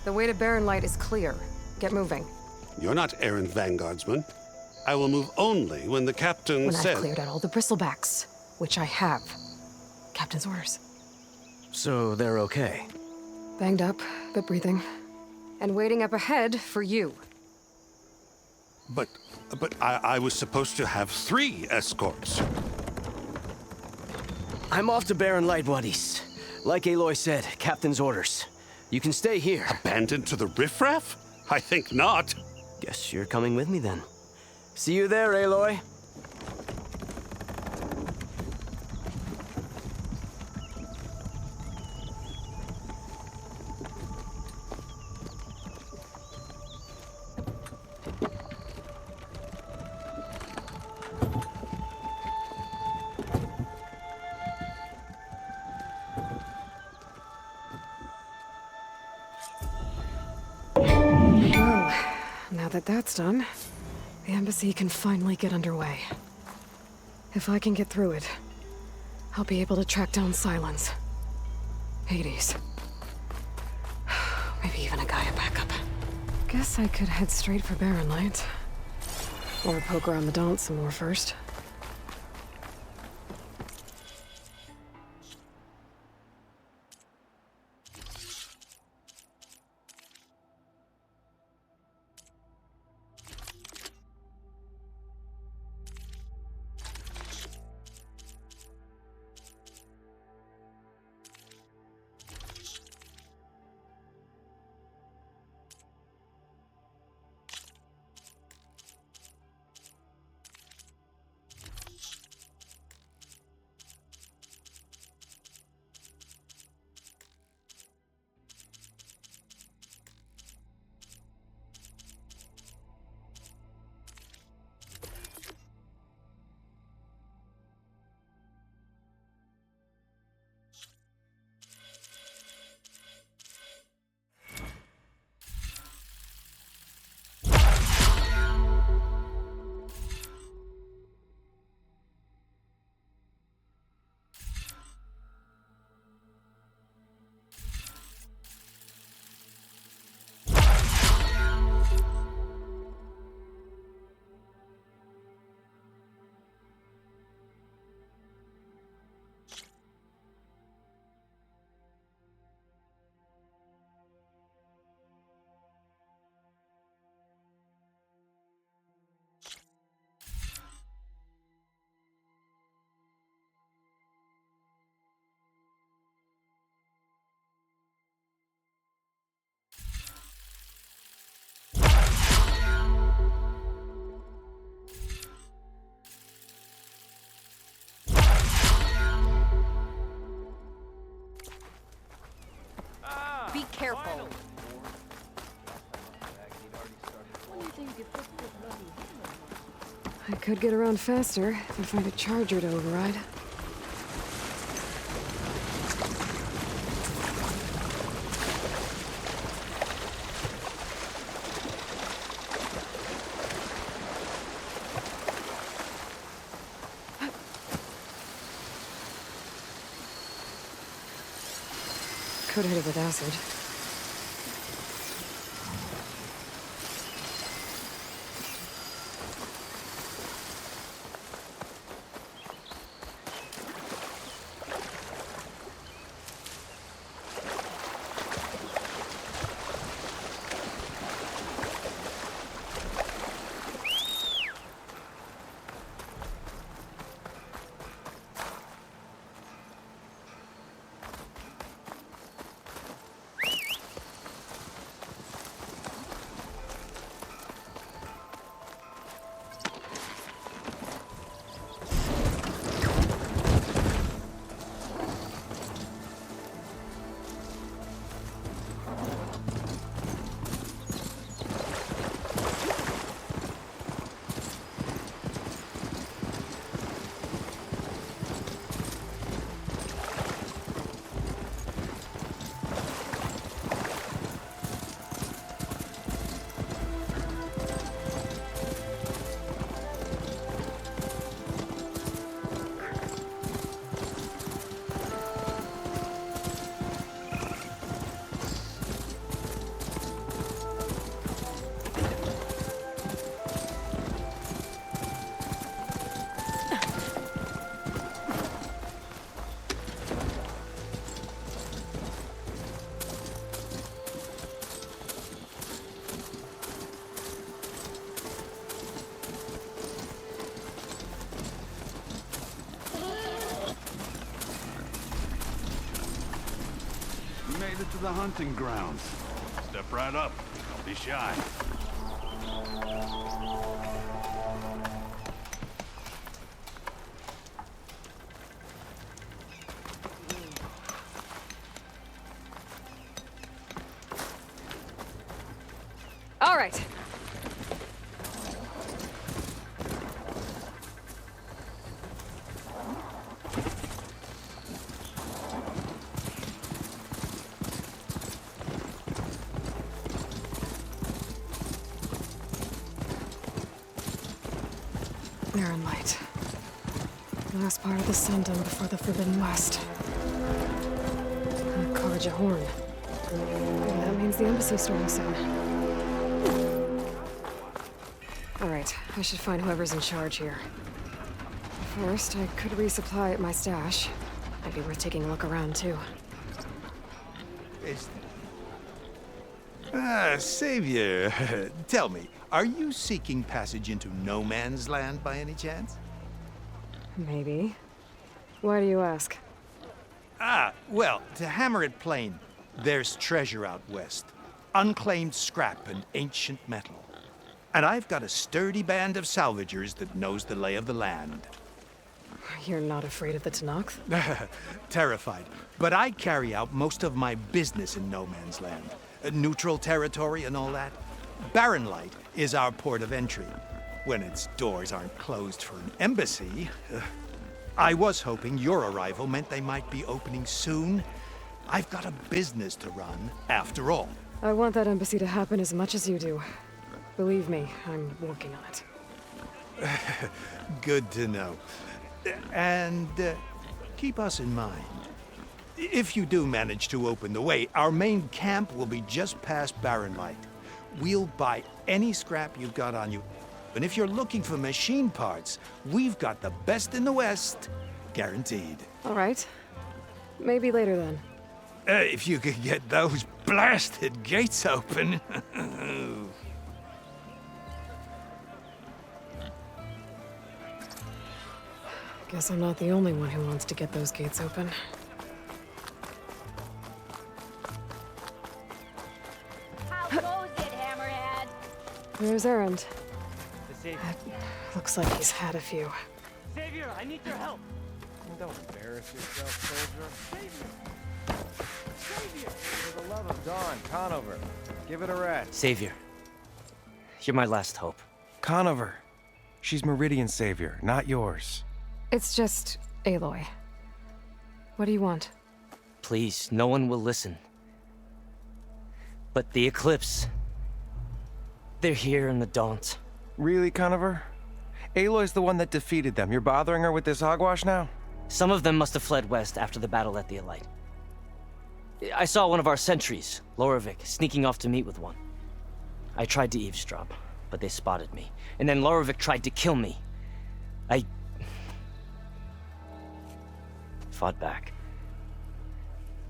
The way to Barren Light is clear. Get moving. You're not errant vanguardsman. I will move only when the captain When says... I've cleared out all the bristlebacks, which I have. Captain's orders. So they're okay? Banged up, but breathing. And waiting up ahead for you. But I was supposed to have 3 escorts. I'm off to Barren Light, buddies. Like Aloy said, Captain's orders. You can stay here. Abandoned to the riffraff? I think not. Guess you're coming with me then. See you there, Aloy. Well, now that that's done, the embassy can finally get underway. If I can get through it, I'll be able to track down Silence. Hades. Maybe even a Gaia backup. Guess I could head straight for Barren Light. Or poke around the Daunt some more first. Be careful. I could get around faster if I find a charger to override. Could hit it with acid. to the hunting grounds. Step right up. Don't be shy. All right. Barren light. Last part of the Sundom before the Forbidden West. Karja Horn. And that means the embassy storming soon. Alright, I should find whoever's in charge here. First, I could resupply at my stash. Might be worth taking a look around, too. Savior, tell me, are you seeking passage into no man's land by any chance? Maybe. Why do you ask? Well, to hammer it plain, there's treasure out west. Unclaimed scrap and ancient metal. And I've got a sturdy band of salvagers that knows the lay of the land. You're not afraid of the Tenakth? Terrified. But I carry out most of my business in no man's land. Neutral territory and all that. Barren Light is our port of entry. When its doors aren't closed for an embassy. I was hoping your arrival meant they might be opening soon. I've got a business to run, after all. I want that embassy to happen as much as you do. Believe me, I'm working on it. Good to know. And keep us in mind. If you do manage to open the way, our main camp will be just past Barren Light. We'll buy any scrap you've got on you. And if you're looking for machine parts, we've got the best in the West. Guaranteed. All right. Maybe later then. If you could get those blasted gates open. Guess I'm not the only one who wants to get those gates open. How goes it, Hammerhead? There's Erend. The Savior. Looks like he's had a few. Savior, I need your help. Don't embarrass yourself, soldier. Savior! For the love of Dawn, Conover, give it a rest. Savior, you're my last hope. Conover. She's Meridian's savior, not yours. It's just Aloy. What do you want? Please, no one will listen. But the Eclipse... they're here in the Daunt. Really, Conover? Aloy's the one that defeated them. You're bothering her with this hogwash now? Some of them must have fled west after the battle at the Elite. I saw one of our sentries, Loravik, sneaking off to meet with one. I tried to eavesdrop, but they spotted me. And then Loravik tried to kill me. I... fought back.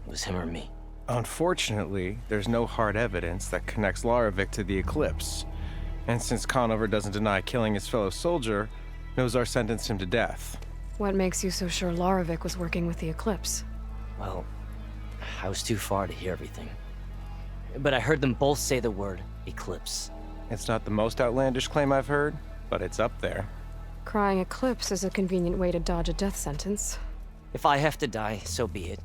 It was him or me. Unfortunately, there's no hard evidence that connects Loravik to the Eclipse. And since Conover doesn't deny killing his fellow soldier, Nozar sentenced him to death. What makes you so sure Loravik was working with the Eclipse? Well, I was too far to hear everything. But I heard them both say the word Eclipse. It's not the most outlandish claim I've heard, but it's up there. Crying Eclipse is a convenient way to dodge a death sentence. If I have to die, so be it.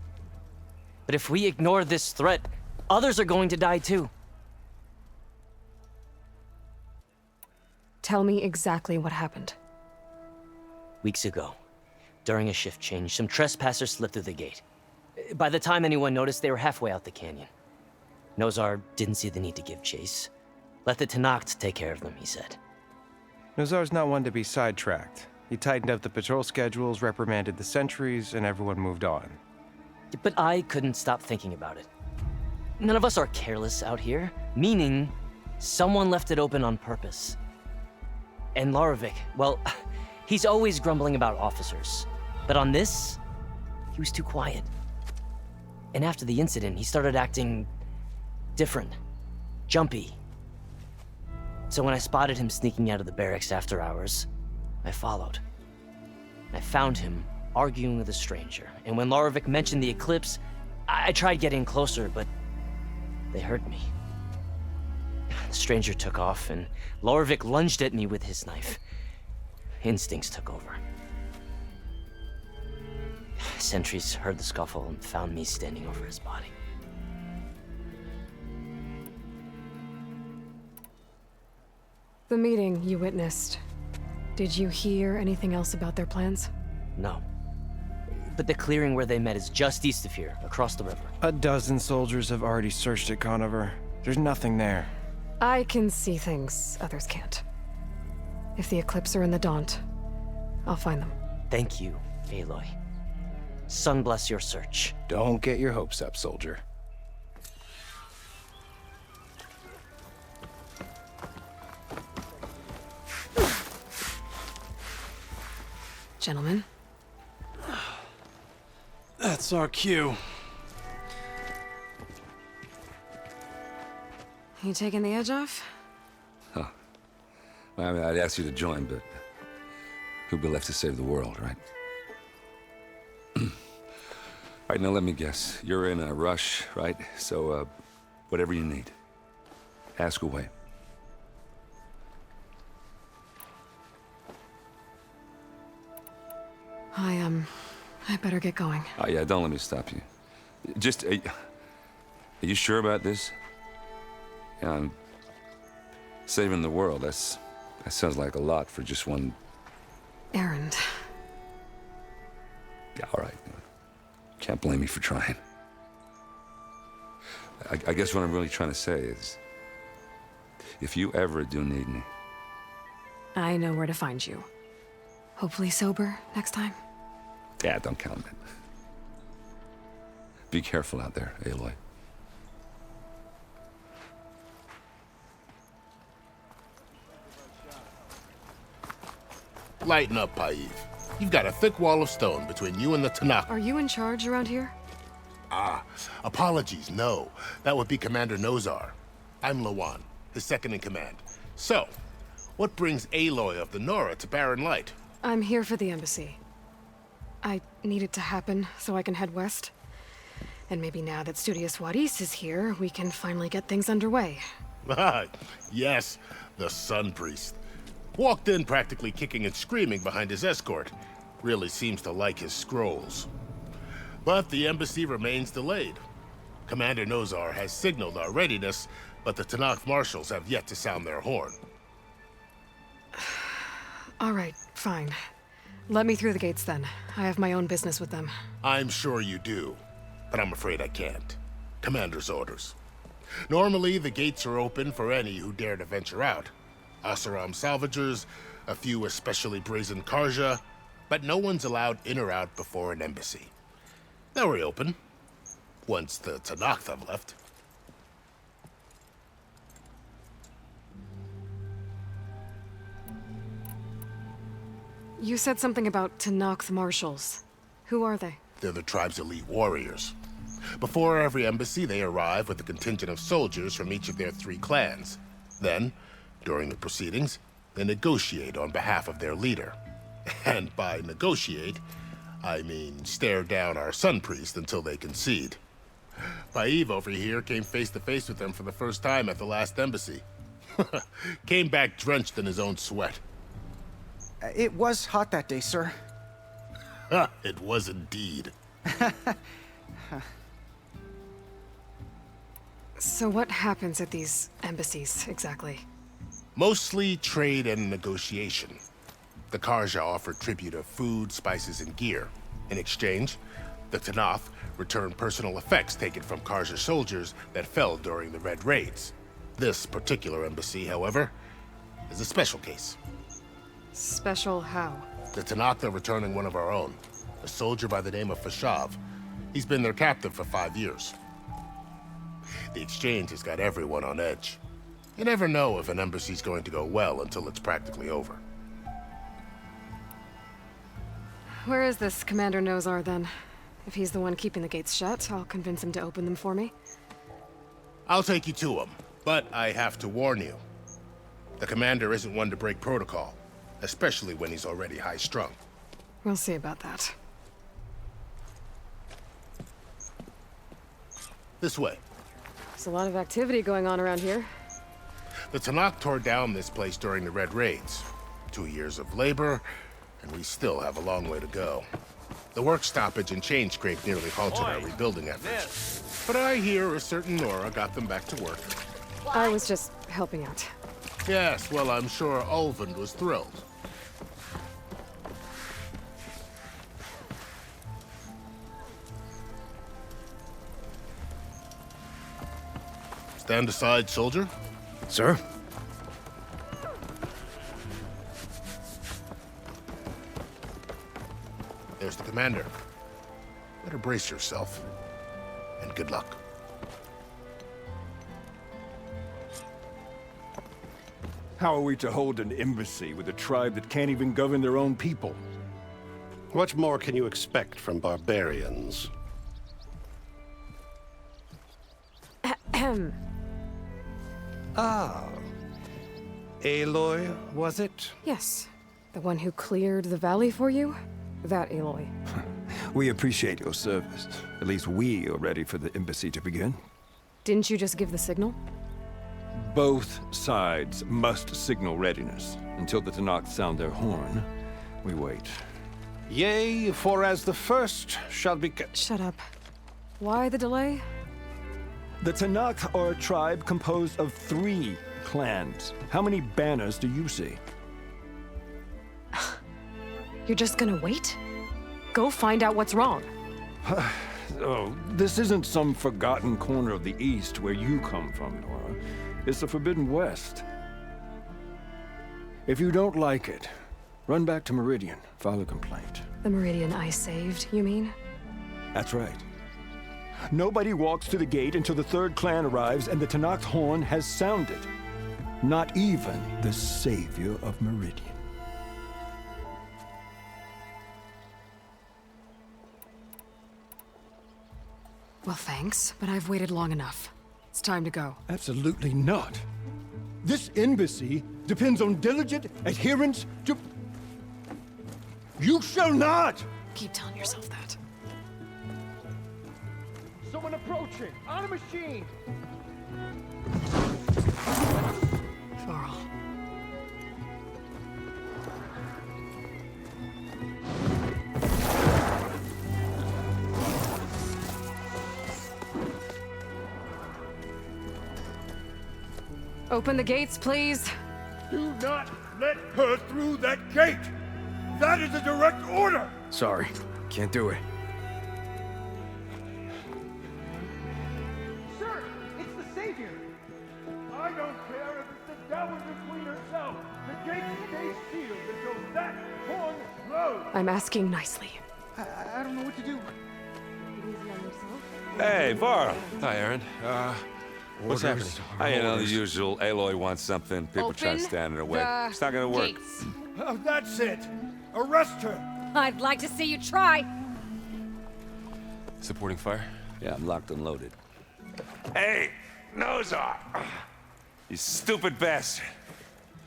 But if we ignore this threat, others are going to die too. Tell me exactly what happened. Weeks ago, during a shift change, some trespassers slipped through the gate. By the time anyone noticed, they were halfway out the canyon. Nozar didn't see the need to give chase. Let the Tenakth take care of them, he said. Nozar's not one to be sidetracked. He tightened up the patrol schedules, reprimanded the sentries, and everyone moved on. But I couldn't stop thinking about it. None of us are careless out here, meaning someone left it open on purpose. And Loravik, well, he's always grumbling about officers. But on this, he was too quiet. And after the incident, he started acting different, jumpy. So when I spotted him sneaking out of the barracks after hours, I followed. I found him arguing with a stranger, and when Loravik mentioned the Eclipse, I tried getting closer, but They heard me. The stranger took off, and Lorvik lunged at me with his knife. Instincts took over. Sentries heard the scuffle and found me standing over his body. The meeting you witnessed. Did you hear anything else about their plans? No. But the clearing where they met is just east of here, across the river. A dozen soldiers have already searched it, Conover. There's nothing there. I can see things others can't. If the Eclipse are in the Daunt, I'll find them. Thank you, Aloy. Sun bless your search. Don't get your hopes up, soldier. Gentlemen, That's our cue. you taking the edge off? I mean, I'd ask you to join, but who'd be left to save the world, right? All right, now let me guess. You're in a rush, right? So, whatever you need, ask away. I better get going. Oh, yeah, don't let me stop you. Just, are you sure about this? Yeah, saving the world, that sounds like a lot for just one... Errand. Yeah, all right. Can't blame me for trying. I guess what I'm really trying to say is, if you ever do need me... I know where to find you. Hopefully sober next time. Yeah, don't count it. Be careful out there, Aloy. Lighten up, Paiv. You've got a thick wall of stone between you and the Tanakh. Are you in charge around here? Apologies, no. That would be Commander Nozar. I'm Lawan, his second in command. So, what brings Aloy of the Nora to Barren Light? I'm here for the embassy. I need it to happen so I can head west. And maybe now that Studious Wadis is here, we can finally get things underway. Yes, the Sun Priest. Walked in practically kicking and screaming behind his escort. Really seems to like his scrolls. But the embassy remains delayed. Commander Nozar has signaled our readiness, but the Tanakh marshals have yet to sound their horn. All right, fine. Let me through the gates then. I have my own business with them. I'm sure you do, but I'm afraid I can't. Commander's orders. Normally, the gates are open for any who dare to venture out. Asaram salvagers, a few especially brazen Karja, but no one's allowed in or out before an embassy. They'll reopen, once the Tanakh have left. You said something about Tanakh marshals. Who are they? They're the tribe's elite warriors. Before every embassy, they arrive with a contingent of soldiers from each of their 3 clans. Then, during the proceedings, they negotiate on behalf of their leader. And by negotiate, I mean stare down our Sun Priest until they concede. Paiv over here came face to face with them for the first time at the last embassy. Came back drenched in his own sweat. It was hot that day, sir. It was indeed. So what happens at these embassies, exactly? Mostly trade and negotiation. The Karja offer tribute of food, spices, and gear. In exchange, the Tanakh return personal effects taken from Karja soldiers that fell during the Red Raids. This particular embassy, however, is a special case. Special how? The Tanakh are returning one of our own, a soldier by the name of Fashav. He's been their captain for 5 years. The exchange has got everyone on edge. You never know if an embassy's going to go well until it's practically over. Where is this Commander Nozar, then? If he's the one keeping the gates shut, I'll convince him to open them for me. I'll take you to him, but I have to warn you. The commander isn't one to break protocol, especially when he's already high-strung. We'll see about that. This way. There's a lot of activity going on around here. The Tanakh tore down this place during the Red Raids. 2 years of labor, and we still have a long way to go. The work stoppage and chain scrape nearly halted our rebuilding efforts. But I hear a certain Nora got them back to work. I was just helping out. Yes, well, I'm sure Ulvund was thrilled. Stand aside, soldier. Sir? There's the commander. Better brace yourself. And good luck. How are we to hold an embassy with a tribe that can't even govern their own people? What more can you expect from barbarians? Ah. Aloy, was it? Yes. The one who cleared the valley for you? That Aloy. We appreciate your service. At least we are ready for the embassy to begin. Didn't you just give the signal? Both sides must signal readiness. Until the Tanakh sound their horn, we wait. Yea, for as the first shall be... Shut up. Why the delay? The Tanakh are a tribe composed of 3 clans. How many banners do you see? You're just gonna wait? Go find out what's wrong. Oh, this isn't some forgotten corner of the East where you come from, Nora. It's the Forbidden West. If you don't like it, run back to Meridian, file a complaint. The Meridian I saved, you mean? That's right. Nobody walks to the gate until the 3rd clan arrives and the Tanakh's horn has sounded. Not even the savior of Meridian. Well, thanks, but I've waited long enough. It's time to go. Absolutely not. This embassy depends on diligent adherence to... You shall not! Keep telling yourself that. Someone approaching! On a machine! Varl. Open the gates, please. Do not let her through that gate! That is a direct order! Sorry, can't do it. Sir, it's the Savior! I don't care if it's the Dowager Queen herself! The gate stays sealed until that horn blows! I'm asking nicely. I don't know what to do. Hey, Varl. Hi, Aaron. What's happening? You know, the usual. Aloy wants something. People try to stand in her way. It's not gonna work. Oh, that's it! Arrest her! I'd like to see you try. Supporting fire? Yeah, I'm locked and loaded. Hey, Nozar! You stupid bastard.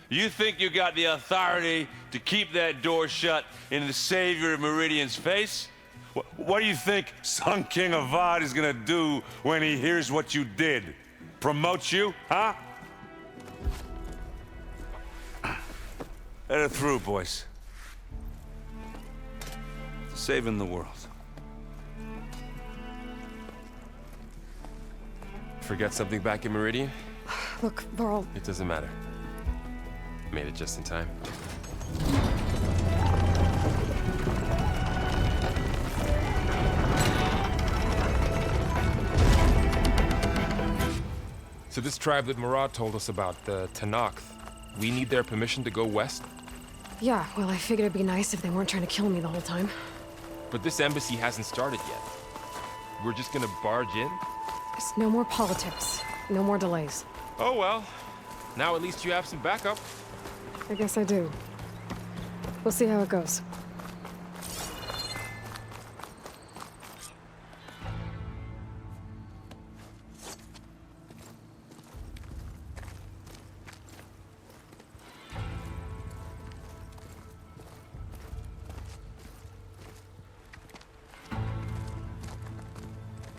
You think you got the authority to keep that door shut in the savior of Meridian's face? What do you think Sun King Avad is gonna do when he hears what you did? Promote you, huh? Let her through, boys. Saving the world. Forget something back in Meridian? Look, Varl. It doesn't matter. Made it just in time. So this tribe that Murad told us about, the Tanakh, we need their permission to go west? Yeah, well, I figured it'd be nice if they weren't trying to kill me the whole time. But this embassy hasn't started yet. We're just gonna barge in? There's no more politics. No more delays. Oh well. Now at least you have some backup. I guess I do. We'll see how it goes.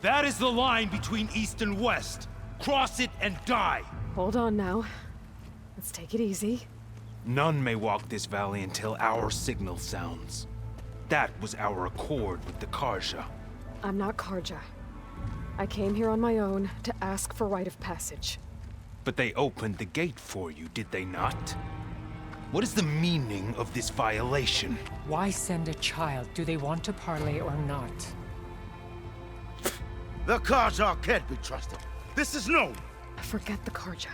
That is the line between East and West. Cross it and die! Hold on now. Let's take it easy. None may walk this valley until our signal sounds. That was our accord with the Karja. I'm not Karja. I came here on my own to ask for rite of passage. But they opened the gate for you, did they not? What is the meaning of this violation? Why send a child? Do they want to parley or not? The Karja can't be trusted. This is known. Forget the Karja.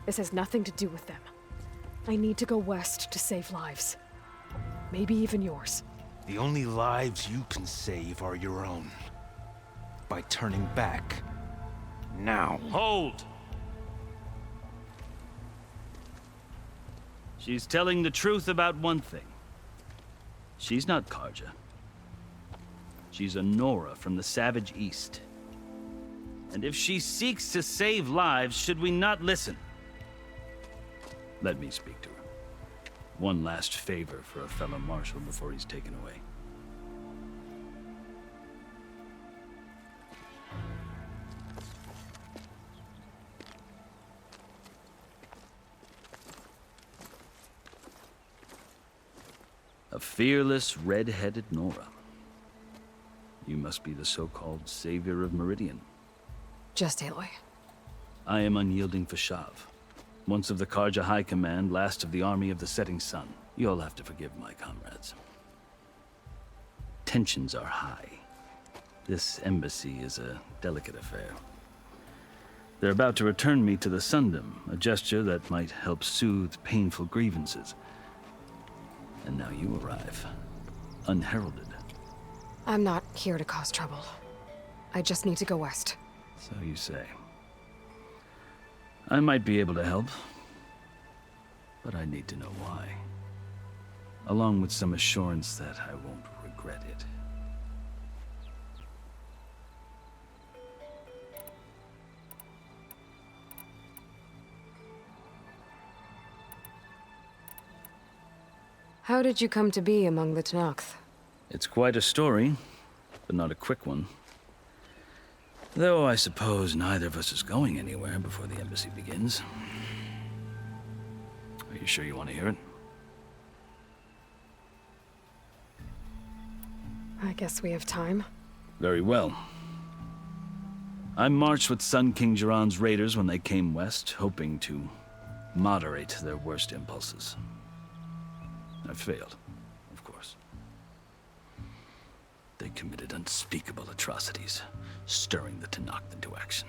This has nothing to do with them. I need to go west to save lives. Maybe even yours. The only lives you can save are your own. By turning back. Now. Hold! She's telling the truth about one thing. She's not Karja. She's a Nora from the Savage East. And if she seeks to save lives, should we not listen? Let me speak to her. One last favor for a fellow marshal before he's taken away. A fearless, red-headed Nora. You must be the so-called savior of Meridian. Just Aloy. I am unyielding Fashav. Once of the Karja High Command, last of the army of the setting sun. You'll have to forgive my comrades. Tensions are high. This embassy is a delicate affair. They're about to return me to the Sundom, a gesture that might help soothe painful grievances. And now you arrive, unheralded. I'm not here to cause trouble. I just need to go west. So you say. I might be able to help, but I need to know why. Along with some assurance that I won't regret it. How did you come to be among the Tenakth? It's quite a story, but not a quick one. Though I suppose neither of us is going anywhere before the embassy begins. Are you sure you want to hear it? I guess we have time. Very well. I marched with Sun King Jiran's raiders when they came west, hoping to moderate their worst impulses. I failed, of course. They committed unspeakable atrocities, stirring the Tenakth into action.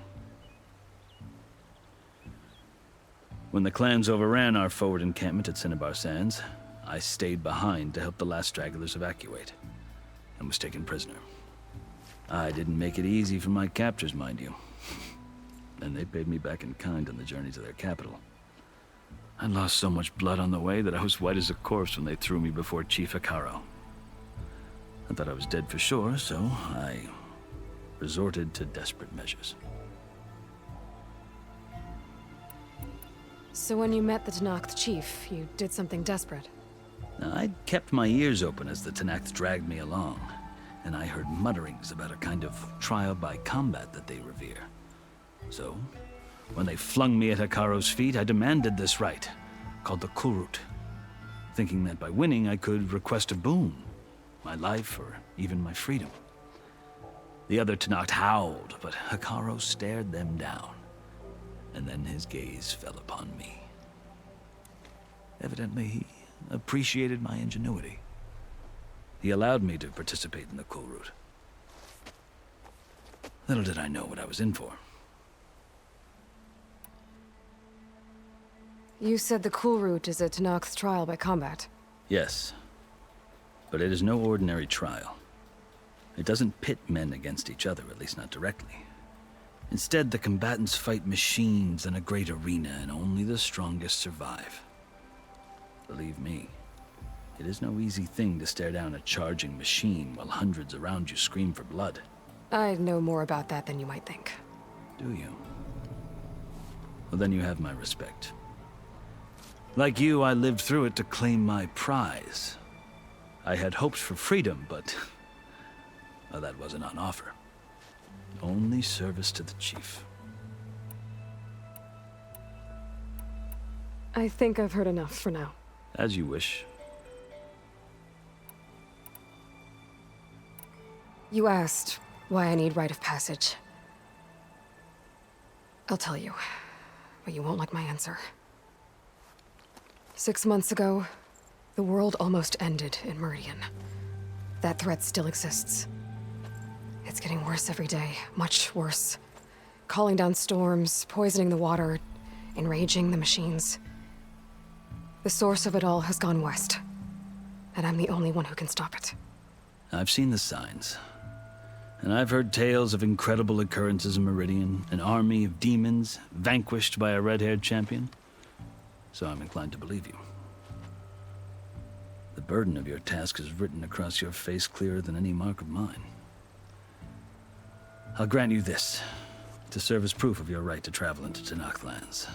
When the clans overran our forward encampment at Cinnabar Sands, I stayed behind to help the last stragglers evacuate, and was taken prisoner. I didn't make it easy for my captors, mind you. And they paid me back in kind on the journey to their capital. I lost so much blood on the way that I was white as a corpse when they threw me before Chief Hekaro. I thought I was dead for sure, so I resorted to desperate measures. So when you met the Tenakth chief, you did something desperate? Now, I'd kept my ears open as the Tenakth dragged me along, and I heard mutterings about a kind of trial by combat that they revere. So, when they flung me at Hekaro's feet, I demanded this right, called the Kulrut, thinking that by winning I could request a boon, my life or even my freedom. The other Tenakth howled, but Hekaro stared them down, and then his gaze fell upon me. Evidently, he appreciated my ingenuity. He allowed me to participate in the Kulrut. Little did I know what I was in for. You said the Kulrut is a Tenakth trial by combat. Yes, but it is no ordinary trial. It doesn't pit men against each other, at least not directly. Instead, the combatants fight machines in a great arena, and only the strongest survive. Believe me, it is no easy thing to stare down a charging machine while hundreds around you scream for blood. I know more about that than you might think. Do you? Well, then you have my respect. Like you, I lived through it to claim my prize. I had hoped for freedom, but well, that wasn't on offer. Only service to the chief. I think I've heard enough for now. As you wish. You asked why I need rite of passage. I'll tell you, but you won't like my answer. 6 months ago, the world almost ended in Meridian. That threat still exists. It's getting worse every day, much worse. Calling down storms, poisoning the water, enraging the machines. The source of it all has gone west, and I'm the only one who can stop it. I've seen the signs. And I've heard tales of incredible occurrences in Meridian, an army of demons vanquished by a red-haired champion. So I'm inclined to believe you. The burden of your task is written across your face clearer than any mark of mine. I'll grant you this, to serve as proof of your right to travel into Tenakth lands.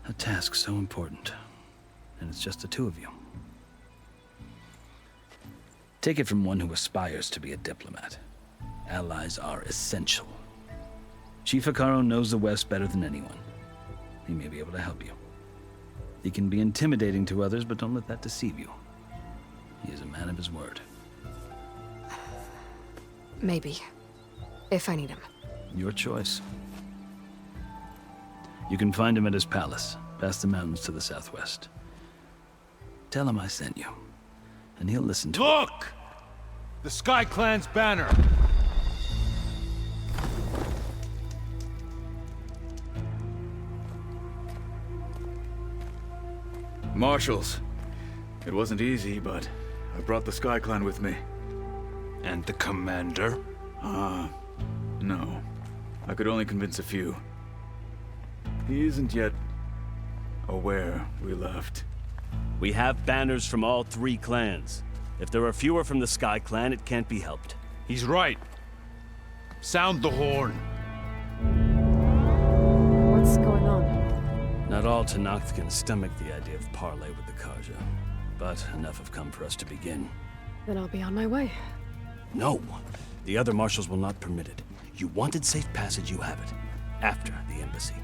A task so important, and it's just the two of you. Take it from one who aspires to be a diplomat. Allies are essential. Chief Hekarro knows the West better than anyone. He may be able to help you. He can be intimidating to others, but don't let that deceive you. He is a man of his word. Maybe. If I need him. Your choice. You can find him at his palace, past the mountains to the southwest. Tell him I sent you, and he'll listen to Look! The Sky Clan's banner! Marshals. It wasn't easy, but I brought the Sky Clan with me. And the commander? No. I could only convince a few. He isn't yet aware we left. We have banners from all 3 clans. If there are fewer from the Sky Clan, it can't be helped. He's right. Sound the horn. What's going on? Not all Tenakth can stomach the idea of parley with the Karja, but enough have come for us to begin. Then I'll be on my way. No. The other marshals will not permit it. You wanted safe passage, you have it. After the embassy.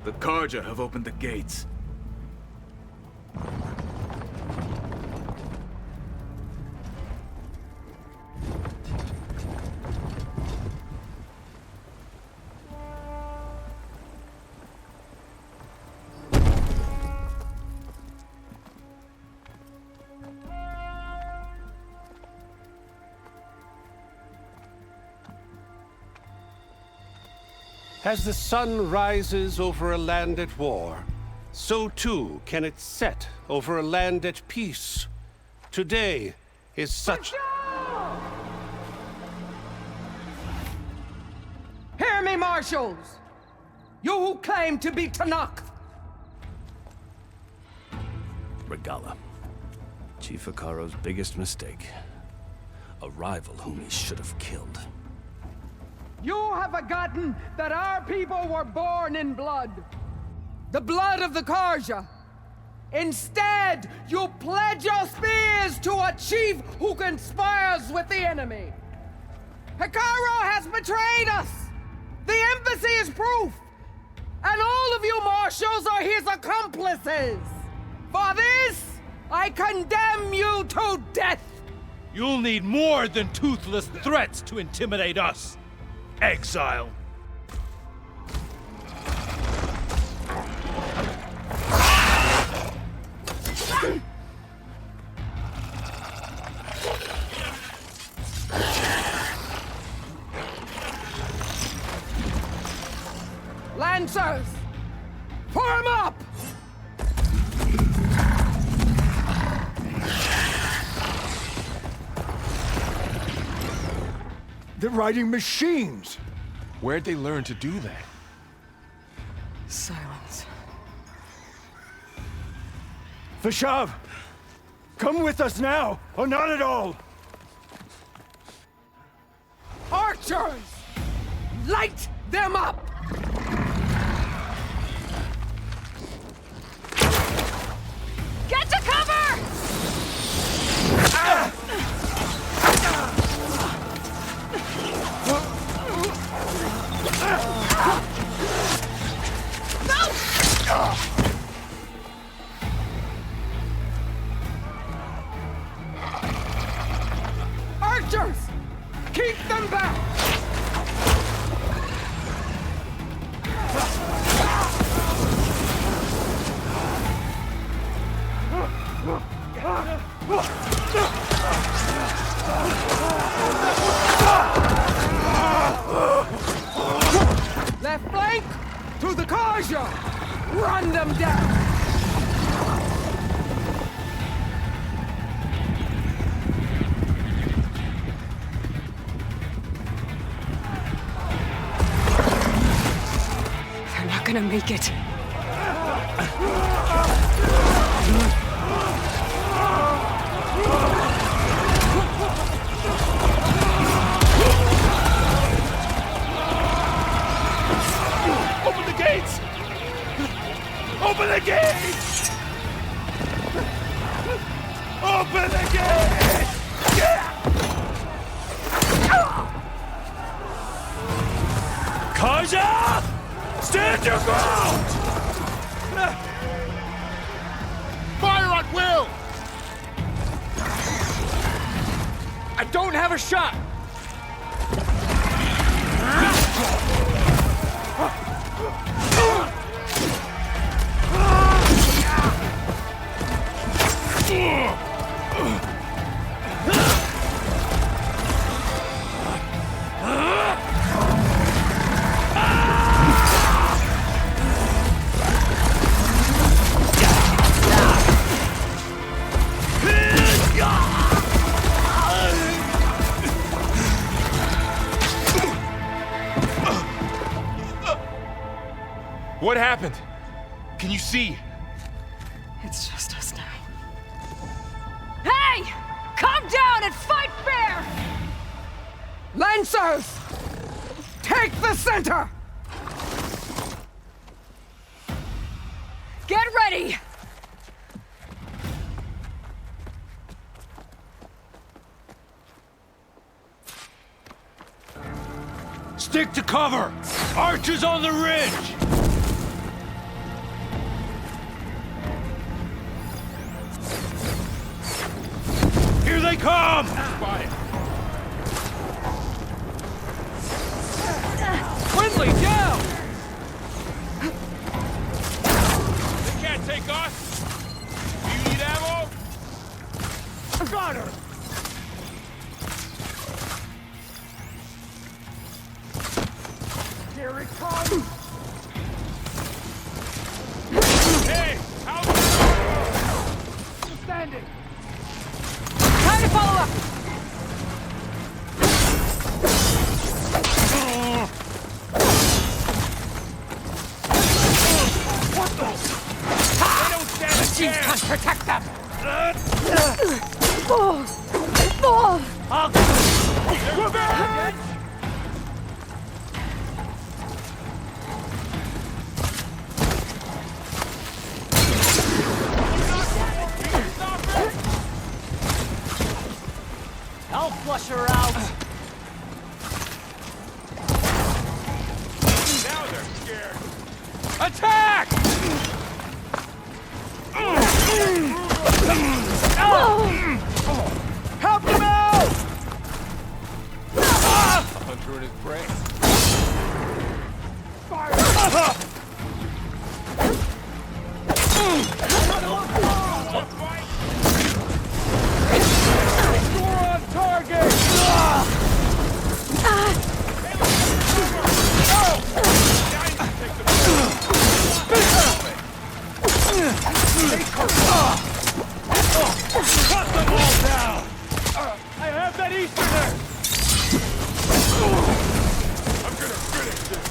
The Karja have opened the gates. As the sun rises over a land at war, so too can it set over a land at peace. Today is such... Hear me, marshals! You who claim to be Tenakth! Regala. Chief Hekarro's biggest mistake. A rival whom he should have killed. You have forgotten that our people were born in blood. The blood of the Karja. Instead, you pledge your spears to a chief who conspires with the enemy. Hekarro has betrayed us. The embassy is proof. And all of you marshals are his accomplices. For this, I condemn you to death. You'll need more than toothless threats to intimidate us. Exile. Lancers, form up! They're riding machines! Where'd they learn to do that? Silence. Vashav! Come with us now, or not at all! Archers! Light them up! Left flank to the Karja! Run them down! They're not gonna make it. Open the gates! Open the gates! Open the gates! Karja! Stand your ground! Fire at will! I don't have a shot! What happened? Can you see? It's just us now. Hey! Come down and fight fair! Lancers! Take the center! Get ready! Stick to cover! Archers on the ridge! Here they come! Windley, down! They can't take us! Do you need ammo? Got her! Here it comes! Hey! Out! Standing! Time to follow up! What the? They don't stand a Machines chance! can't protect them! We're back! I'll flush her out. Now they're scared. Attack! Help them out! A hunter and his prey. Fire! You're on target! Cut them all down! I have that Easterner! I'm gonna finish this.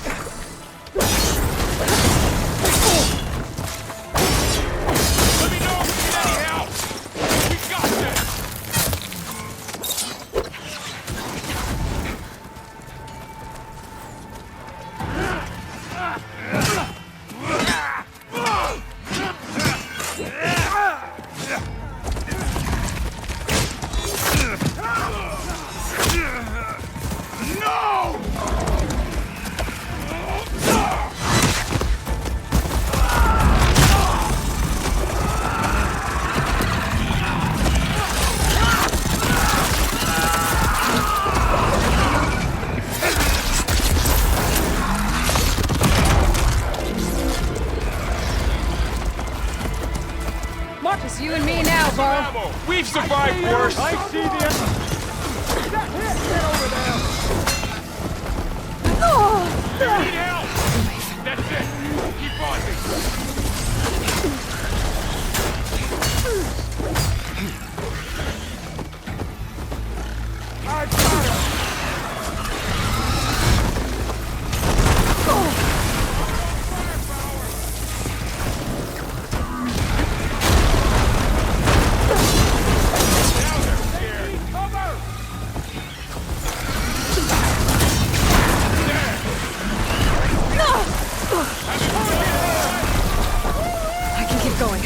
you and me now, Bo. We've survived worse. I see the Get over there! You need help. That's it. Keep on me. I got him! I can keep going.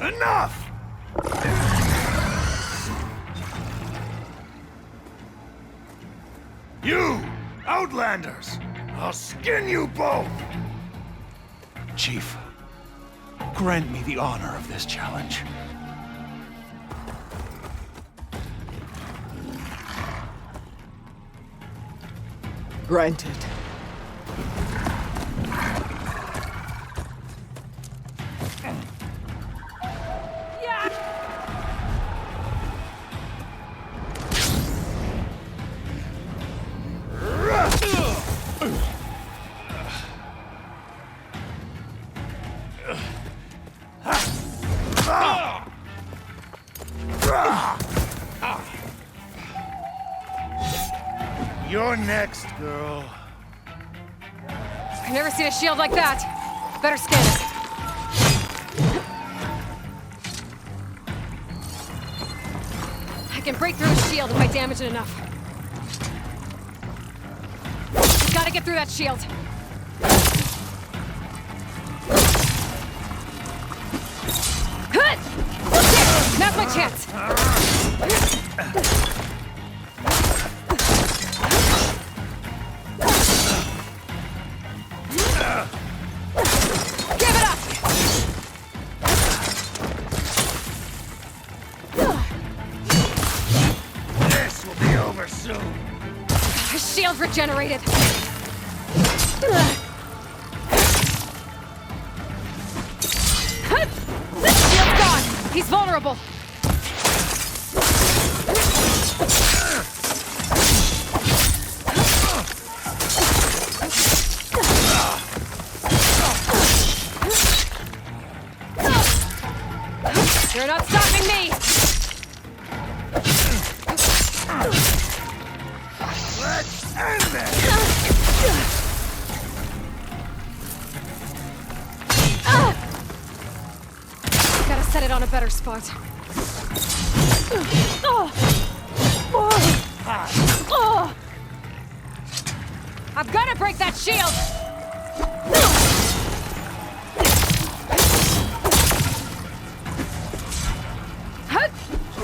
Enough! You, Outlanders! I'll skin you both! Chief, grant me the honor of this challenge. Granted. You're next, girl. I've never seen a shield like that. Better scan it. I can break through a shield if I damage it enough. Gotta get through that shield. Good! There! Now's my chance! Give it up! This will be over soon. His shield regenerated. Shield's gone. He's vulnerable. You're not stopping me! Let's end this! Gotta set it on a better spot. I've gotta break that shield!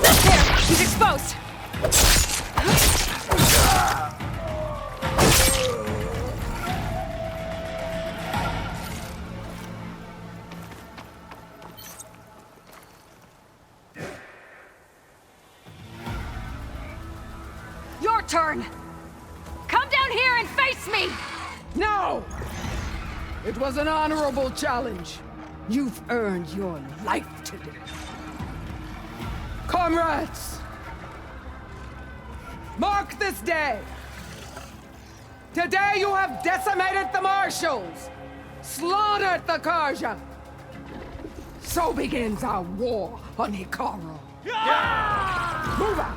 There! He's exposed! Your turn! Come down here and face me! No! It was an honorable challenge. You've earned your life today. Comrades! Mark this day! Today you have decimated the Marshals! Slaughtered the Karja! So begins our war on Hikaru. Move out!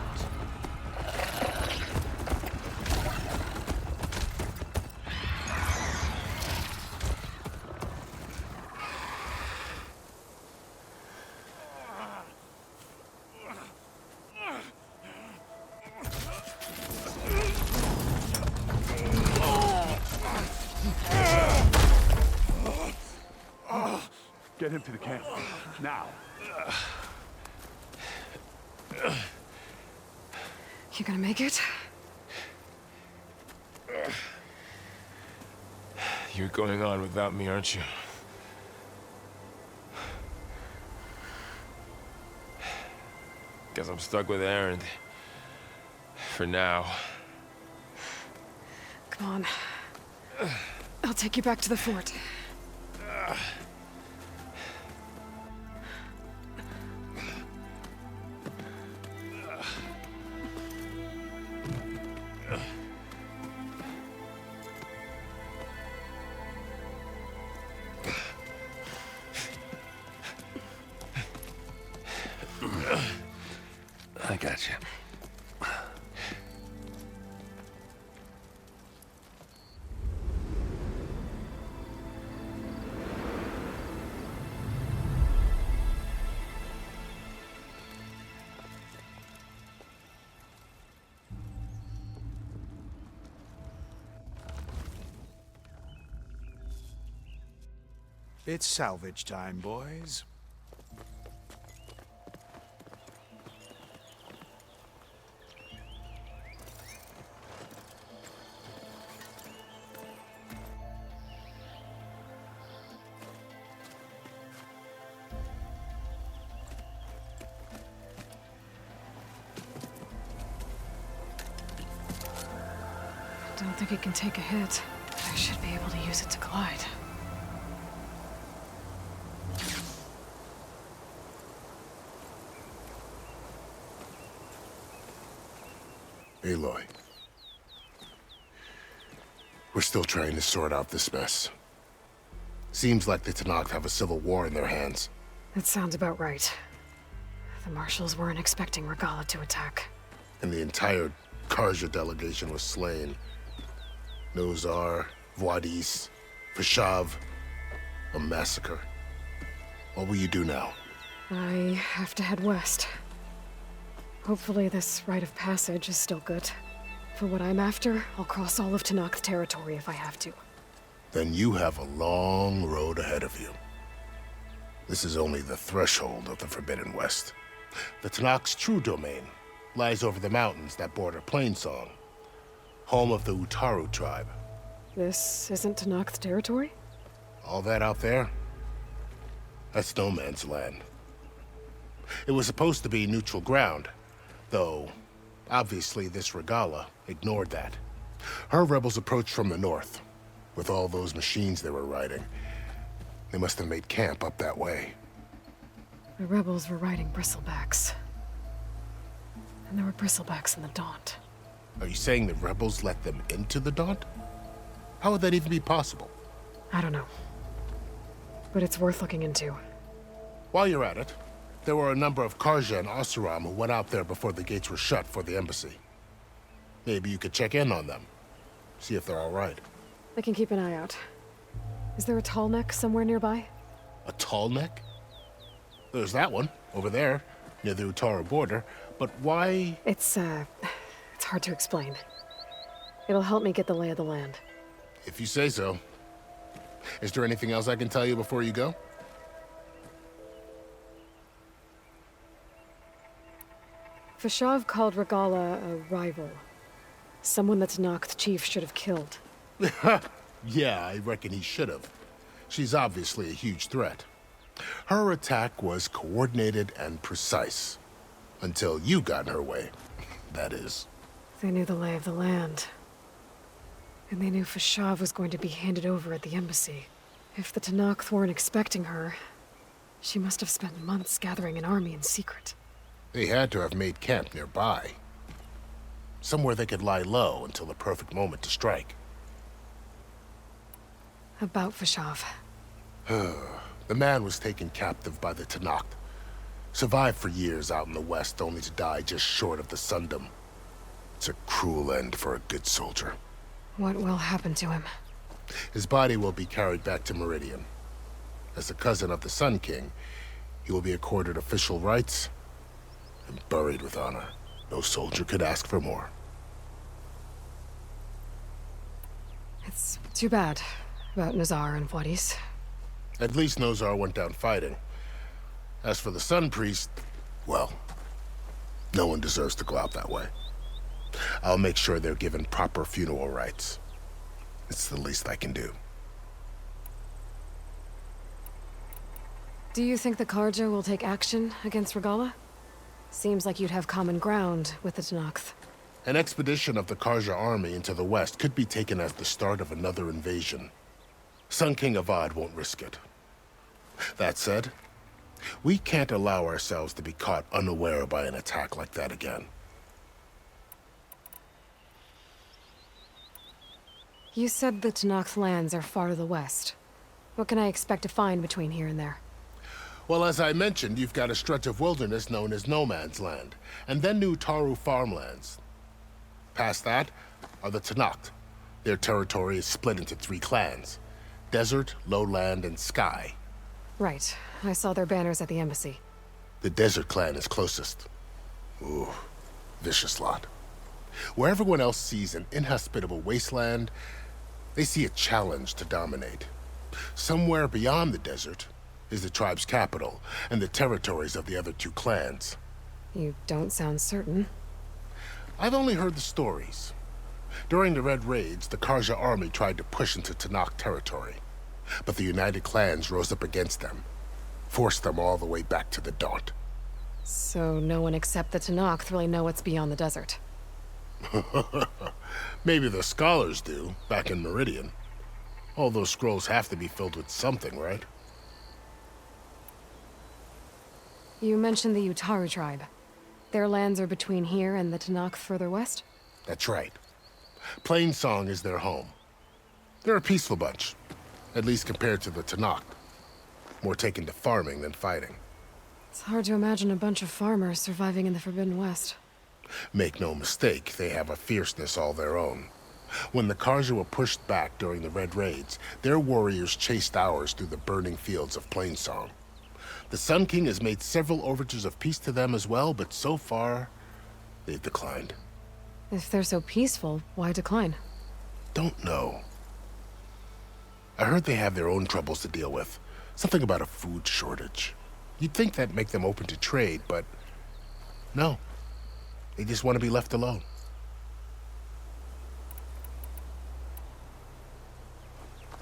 Get him to the camp. Now. You gonna make it? You're going on without me, aren't you? guess I'm stuck with Aaron. For now. Come on. I'll take you back to the fort. I got you. It's salvage time, boys. Don't think it can take a hit. I should be able to use it to glide. Aloy. We're still trying to sort out this mess. Seems like the Tenakth have a civil war in their hands. That sounds about right. The marshals weren't expecting Regalla to attack. And the entire Karja delegation was slain. Nozar, Voidis, Vashav. A massacre. What will you do now? I have to head west. Hopefully this rite of passage is still good. For what I'm after, I'll cross all of Tenakth territory if I have to. Then you have a long road ahead of you. This is only the threshold of the Forbidden West. The Tenakth's true domain lies over the mountains that border Plainsong, home of the Utaru tribe. This isn't Tenakth territory? All that out there? That's no man's land. It was supposed to be neutral ground, though obviously this Regalla ignored that. Her rebels approached from the north, with all those machines they were riding. They must have made camp up that way. The rebels were riding bristlebacks. And there were bristlebacks in the Daunt. Are you saying the rebels let them into the Daunt? How would that even be possible? I don't know. But it's worth looking into. While you're at it, there were a number of Karja and Oseram who went out there before the gates were shut for the embassy. Maybe you could check in on them. See if they're all right. I can keep an eye out. Is there a tall neck somewhere nearby? A tall neck? There's that one, over there, near the Utaru border. But why? It's hard to explain. It'll help me get the lay of the land. If you say so. Is there anything else I can tell you before you go? Vashav called Regalla a rival. Someone that Tenakth chief should have killed. Yeah, I reckon he should have. She's obviously a huge threat. Her attack was coordinated and precise. Until you got in her way, that is. They knew the lay of the land. And they knew Vashav was going to be handed over at the embassy. If the Tenakth weren't expecting her, she must have spent months gathering an army in secret. They had to have made camp nearby. Somewhere they could lie low until the perfect moment to strike. About Vashav. The man was taken captive by the Tenakth. Survived for years out in the west, only to die just short of the Sundom. It's a cruel end for a good soldier. What will happen to him? His body will be carried back to Meridian. As the cousin of the Sun King, he will be accorded official rights and buried with honor. No soldier could ask for more. It's too bad about Nazar and Voidis. At least Nozar went down fighting. As for the Sun Priest, well, no one deserves to go out that way. I'll make sure they're given proper funeral rites. It's the least I can do. Do you think the Karja will take action against Regalla? Seems like you'd have common ground with the Tenakth. An expedition of the Karja army into the west could be taken as the start of another invasion. Sun King Avad won't risk it. That said, we can't allow ourselves to be caught unaware by an attack like that again. You said the Tenakth lands are far to the west. What can I expect to find between here and there? Well, as I mentioned, you've got a stretch of wilderness known as No Man's Land, and then New Taru farmlands. Past that are the Tenakth. Their territory is split into 3 clans: Desert, Lowland, and Sky. Right. I saw their banners at the embassy. The Desert clan is closest. Ooh, vicious lot. Where everyone else sees an inhospitable wasteland, they see a challenge to dominate. Somewhere beyond the desert is the tribe's capital and the territories of the other 2 clans. You don't sound certain. I've only heard the stories. During the Red Raids, the Karja army tried to push into Tenakth territory, but the United Clans rose up against them, forced them all the way back to the Daunt. So no one except the Tenakth really know what's beyond the desert. Maybe the scholars do, back in Meridian. All those scrolls have to be filled with something, right? You mentioned the Utaru tribe. Their lands are between here and the Tenakth further west? That's right. Plainsong is their home. They're a peaceful bunch, at least compared to the Tenakth. More taken to farming than fighting. It's hard to imagine a bunch of farmers surviving in the Forbidden West. Make no mistake, they have a fierceness all their own. When the Karja were pushed back during the Red Raids, their warriors chased ours through the burning fields of Plainsong. The Sun King has made several overtures of peace to them as well, but so far, they've declined. If they're so peaceful, why decline? Don't know. I heard they have their own troubles to deal with. Something about a food shortage. You'd think that'd make them open to trade, but no. They just want to be left alone.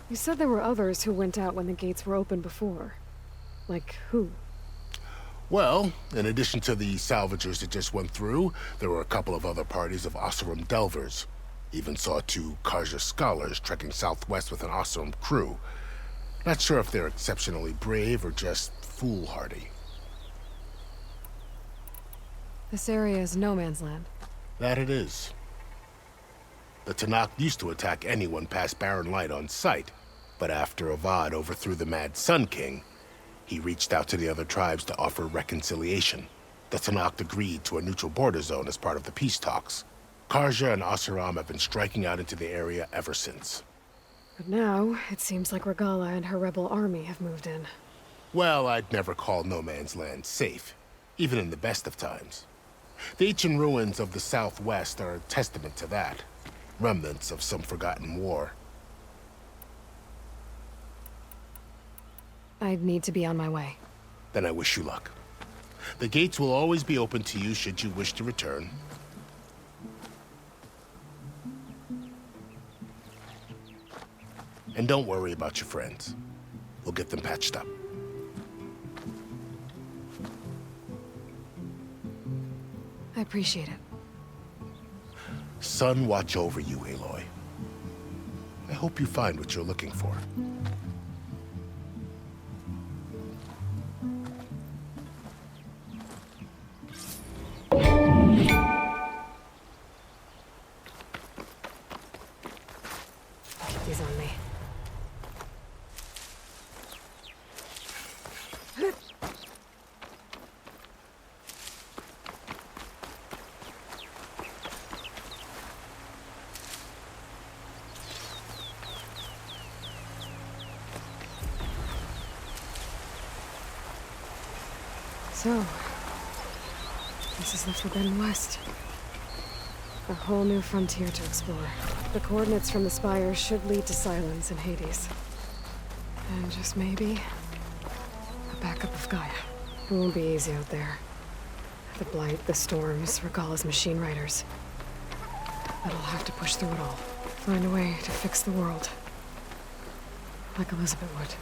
You said there were others who went out when the gates were open before. Like who? Well, in addition to the salvagers that just went through, there were a couple of other parties of Oseram delvers. Even saw 2 Karja scholars trekking southwest with an Oseram crew. Not sure if they're exceptionally brave or just foolhardy. This area is no man's land. That it is. The Tenakth used to attack anyone past Barren Light on sight, but after Avad overthrew the Mad Sun King, he reached out to the other tribes to offer reconciliation. The Tenakth agreed to a neutral border zone as part of the peace talks. Karja and Oseram have been striking out into the area ever since. But now, it seems like Regala and her rebel army have moved in. Well, I'd never call No Man's Land safe, even in the best of times. The ancient ruins of the Southwest are a testament to that. Remnants of some forgotten war. I'd need to be on my way. Then I wish you luck. The gates will always be open to you should you wish to return. And don't worry about your friends. We'll get them patched up. I appreciate it. Sun watch over you, Aloy. I hope you find what you're looking for. Keep these on me. So, this is the Forbidden West. A whole new frontier to explore. The coordinates from the spires should lead to Silence and Hades. And just maybe, a backup of Gaia. It won't be easy out there. The Blight, the Storms, Regala's machine riders. But I'll have to push through it all. Find a way to fix the world. Like Elizabeth would.